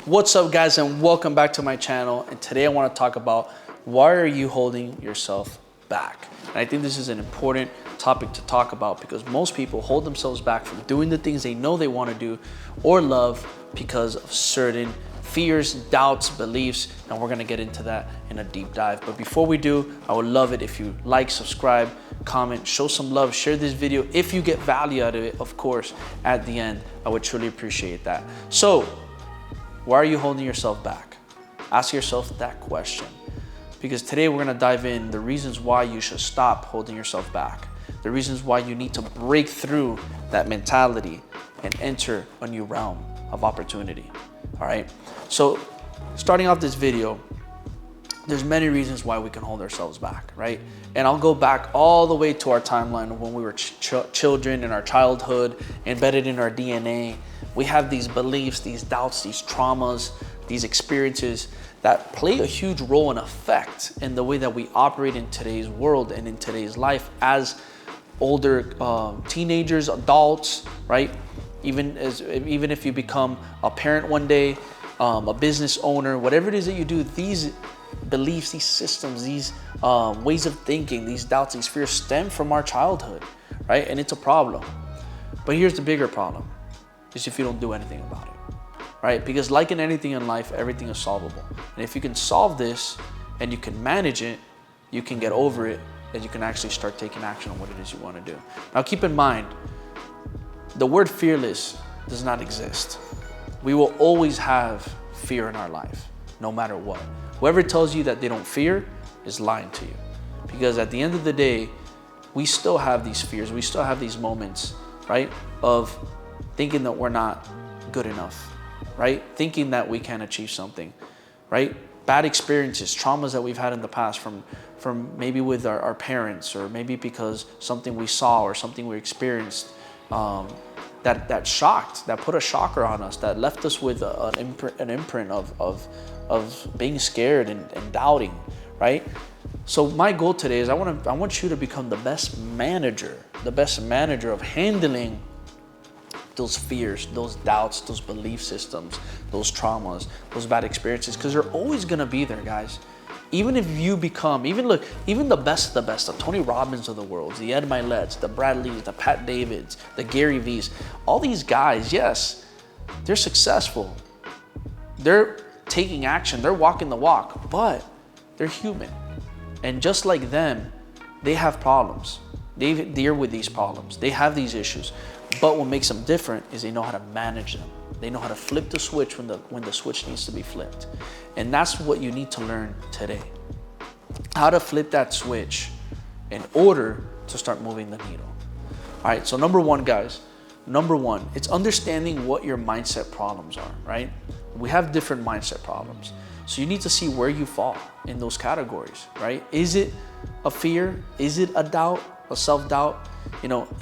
What's up, guys, and welcome back to my channel. And today I want to talk about why are you holding yourself back? And I think this is an important topic to talk about because most people hold themselves back from doing the things they know they want to do or love because of certain fears, doubts, beliefs, and we're going to get into that in a deep dive. But before we do, I would love it if you like, subscribe, comment, show some love, share this video if you get value out of it, of course, at the end. I would truly appreciate that. So, why are you holding yourself back? Ask yourself that question. Because today we're going to dive in the reasons why you should stop holding yourself back. The reasons why you need to break through that mentality and enter a new realm of opportunity. All right. So starting off this video, there's many reasons why we can hold ourselves back, right? And I'll go back all the way to our timeline when we were children, in our childhood, embedded in our DNA. We have these beliefs, these doubts, these traumas, these experiences that play a huge role and effect in the way that we operate in today's world and in today's life as older teenagers, adults, right? Even if you become a parent one day, a business owner, whatever it is that you do, these beliefs, these systems, these ways of thinking, these doubts, these fears stem from our childhood, right? And it's a problem. But here's the bigger problem, is if you don't do anything about it, right? Because like in anything in life, everything is solvable. And if you can solve this and you can manage it, you can get over it, and you can actually start taking action on what it is you want to do. Now keep in mind, the word fearless does not exist. We will always have fear in our life, no matter what. Whoever tells you that they don't fear is lying to you. Because at the end of the day, we still have these fears. We still have these moments, right? Of thinking that we're not good enough, right? Thinking that we can't achieve something, right? Bad experiences, traumas that we've had in the past from maybe with our parents, or maybe because something we saw or something we experienced that shocked, that put a shocker on us, that left us with an imprint of being scared and doubting, right? So my goal today is I want you to become the best manager of handling those fears, those doubts, those belief systems, those traumas, those bad experiences, because they're always gonna be there, guys. Even if you become, even the best of the best, the Tony Robbins of the world, the Ed Milet's, the Brad Lee's, the Pat Davids, the Gary V's, all these guys, yes, they're successful. They're taking action, they're walking the walk, but they're human. And just like them, they have problems. They deal with these problems. They have these issues. But what makes them different is they know how to manage them. They know how to flip the switch when the switch needs to be flipped. And that's what you need to learn today. How to flip that switch in order to start moving the needle. All right, so number one, guys, it's understanding what your mindset problems are, right? We have different mindset problems. So you need to see where you fall in those categories, right? Is it a fear? Is it a doubt, a self-doubt?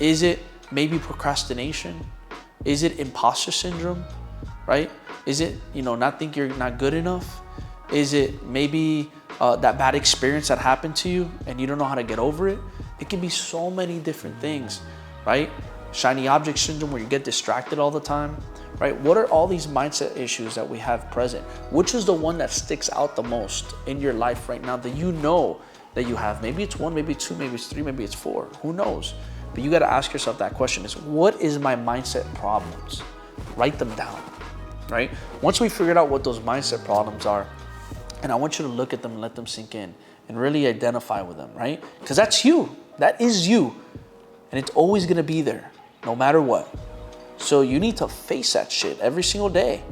Is it maybe procrastination? Is it imposter syndrome, right? Is it, not think you're not good enough? Is it maybe that bad experience that happened to you and you don't know how to get over it? It can be so many different things, right? Shiny object syndrome, where you get distracted all the time, right? What are all these mindset issues that we have present? Which is the one that sticks out the most in your life right now that you know that you have? Maybe it's one, maybe two, maybe it's three, maybe it's four, who knows? But you got to ask yourself that question, is what is my mindset problems? Write them down, right? Once we figured out what those mindset problems are, and I want you to look at them and let them sink in and really identify with them, right? Because that's you, that is you. And it's always going to be there, no matter what. So you need to face that shit every single day.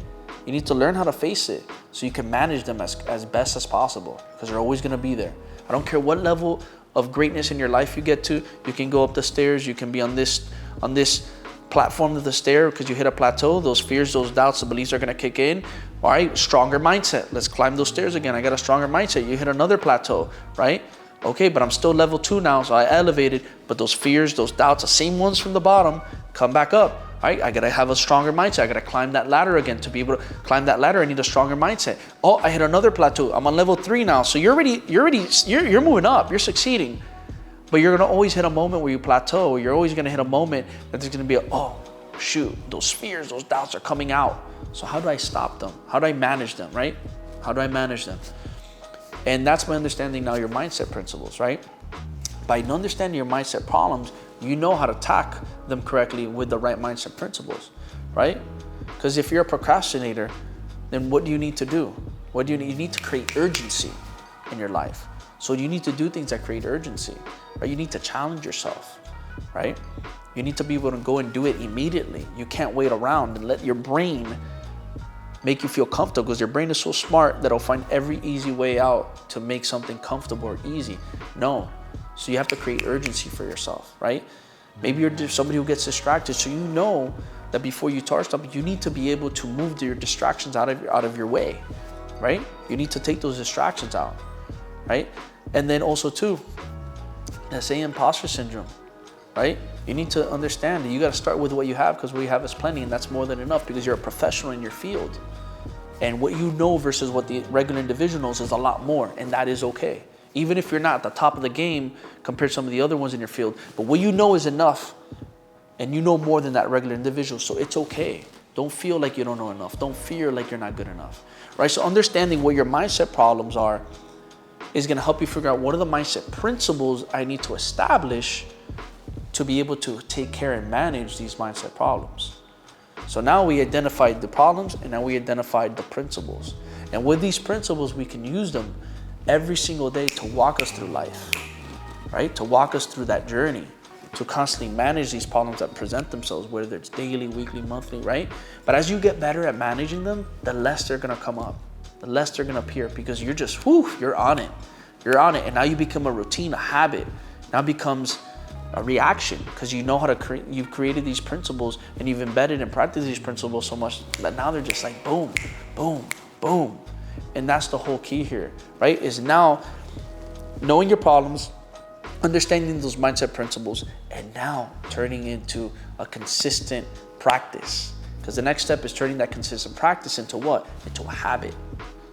You need to learn how to face it so you can manage them as best as possible, because they're always going to be there. I don't care what level of greatness in your life you get to. You can go up the stairs, you can be on this platform of the stair because you hit a plateau. Those fears, those doubts, the beliefs are going to kick in. All right, stronger mindset. Let's climb those stairs again. I got a stronger mindset. You hit another plateau, right? Okay, but I'm still level 2 now, so I elevated, but those fears, those doubts, the same ones from the bottom, come back up. Right? I gotta have a stronger mindset. I gotta climb that ladder again. To be able to climb that ladder, I need a stronger mindset. Oh, I hit another plateau. I'm on level 3 now. So you're moving up. You're succeeding. But you're gonna always hit a moment where you plateau. Or you're always gonna hit a moment that there's gonna be oh shoot, those fears, those doubts are coming out. So how do I stop them? How do I manage them, right? How do I manage them? And that's by understanding now your mindset principles, right? By understanding your mindset problems, you know how to attack them correctly with the right mindset principles, right? Because if you're a procrastinator, then what do you need to do? What do you need? You need to create urgency in your life. So you need to do things that create urgency, right? You need to challenge yourself, right? You need to be able to go and do it immediately. You can't wait around and let your brain make you feel comfortable, because your brain is so smart that it'll find every easy way out to make something comfortable or easy. No. So you have to create urgency for yourself, right? Maybe you're somebody who gets distracted, so you know that before you start something, you need to be able to move your distractions out of your way, right? You need to take those distractions out, right? And then also too, let's say imposter syndrome, right? You need to understand that you got to start with what you have, because what you have is plenty, and that's more than enough, because you're a professional in your field. And what you know versus what the regular individual knows is a lot more, and that is okay. Even if you're not at the top of the game compared to some of the other ones in your field, but what you know is enough, and you know more than that regular individual, so it's okay. Don't feel like you don't know enough. Don't fear like you're not good enough, right? So understanding what your mindset problems are is going to help you figure out what are the mindset principles I need to establish to be able to take care and manage these mindset problems. So now we identified the problems, and now we identified the principles. And with these principles, we can use them every single day to walk us through life, right? To walk us through that journey, to constantly manage these problems that present themselves, whether it's daily, weekly, monthly, right? But as you get better at managing them, the less they're gonna come up, the less they're gonna appear, because you're just, you're on it. You're on it, and now you become a routine, a habit. Now it becomes a reaction, because you know how to create, you've created these principles, and you've embedded and practiced these principles so much that now they're just like boom, boom, boom. And that's the whole key here, right? Is now knowing your problems, understanding those mindset principles, and now turning into a consistent practice. Because the next step is turning that consistent practice into what? Into a habit.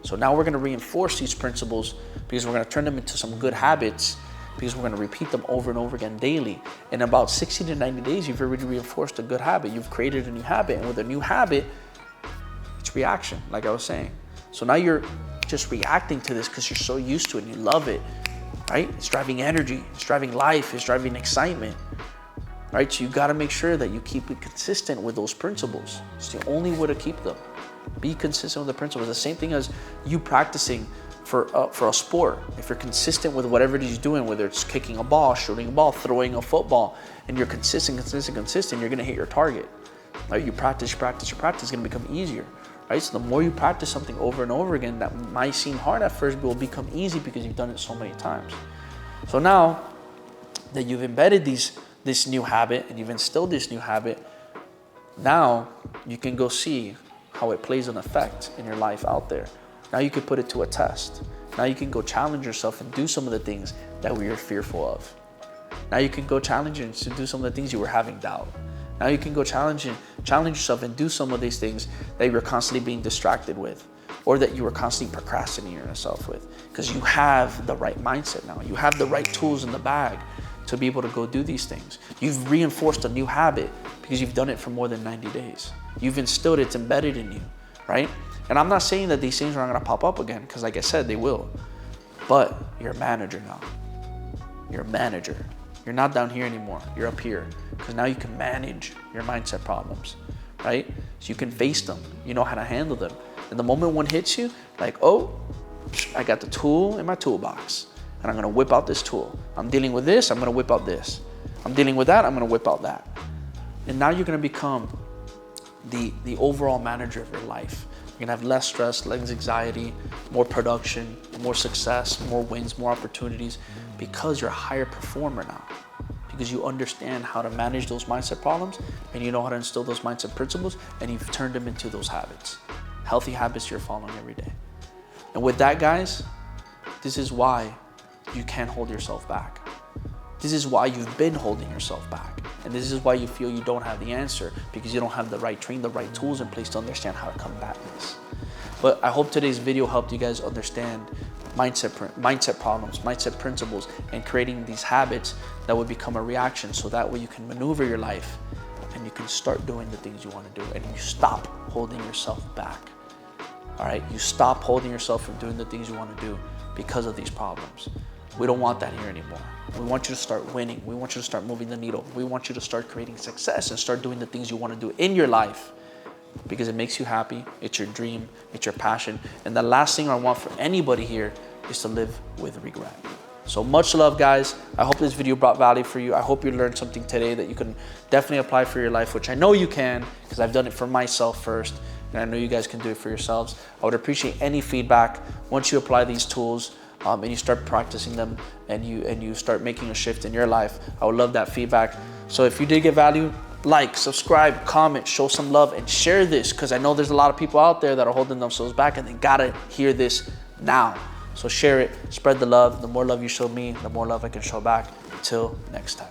So now we're going to reinforce these principles, because we're going to turn them into some good habits, because we're going to repeat them over and over again daily. In about 60 to 90 days, you've already reinforced a good habit. You've created a new habit. And with a new habit, it's reaction, like I was saying. So now you're just reacting to this because you're so used to it and you love it, right? It's driving energy, it's driving life, it's driving excitement, right? So you got to make sure that you keep it consistent with those principles. It's the only way to keep them. Be consistent with the principles. The same thing as you practicing for a sport. If you're consistent with whatever it is you're doing, whether it's kicking a ball, shooting a ball, throwing a football, and you're consistent, you're going to hit your target. Right? You practice, it's going to become easier. Right? So the more you practice something over and over again, that might seem hard at first, but will become easy because you've done it so many times. So now that you've embedded this new habit and you've instilled this new habit, now you can go see how it plays an effect in your life out there. Now you can put it to a test. Now you can go challenge yourself and do some of the things that we were fearful of. Now you can go challenge you to do some of the things you were having doubt. Now you can go challenge yourself and do some of these things that you were constantly being distracted with, or that you were constantly procrastinating yourself with, because you have the right mindset now. You have the right tools in the bag to be able to go do these things. You've reinforced a new habit because you've done it for more than 90 days. You've instilled it, it's embedded in you, right? And I'm not saying that these things aren't gonna pop up again, because like I said, they will. But you're a manager now. You're a manager. You're not down here anymore, you're up here. Because now you can manage your mindset problems, right? So you can face them, you know how to handle them. And the moment one hits you, like, oh, I got the tool in my toolbox, and I'm gonna whip out this tool. I'm dealing with this, I'm gonna whip out this. I'm dealing with that, I'm gonna whip out that. And now you're gonna become the overall manager of your life. You're gonna have less stress, less anxiety, more production, more success, more wins, more opportunities, because you're a higher performer now. Because you understand how to manage those mindset problems, and you know how to instill those mindset principles, and you've turned them into those habits. Healthy habits you're following every day. And with that, guys, this is why you can't hold yourself back. This is why you've been holding yourself back. And this is why you feel you don't have the answer, because you don't have the right training, the right tools in place to understand how to combat this. But I hope today's video helped you guys understand mindset problems, mindset principles, and creating these habits that would become a reaction, so that way you can maneuver your life and and you can start doing the things you want to do, and you stop holding yourself back. All right, you stop holding yourself from doing the things you want to do because of these problems. We don't want that here anymore. We want you to start winning. We want you to start moving the needle. We want you to start creating success and start doing the things you want to do in your life because it makes you happy. It's your dream. It's your passion. And the last thing I want for anybody here is to live with regret. So much love, guys. I hope this video brought value for you. I hope you learned something today that you can definitely apply for your life, which I know you can because I've done it for myself first. And I know you guys can do it for yourselves. I would appreciate any feedback once you apply these tools and you start practicing them and you start making a shift in your life. I would love that feedback. So if you did get value, like, subscribe, comment, show some love, and share this because I know there's a lot of people out there that are holding themselves back and they gotta hear this now. So share it, spread the love. The more love you show me, the more love I can show back. Until next time.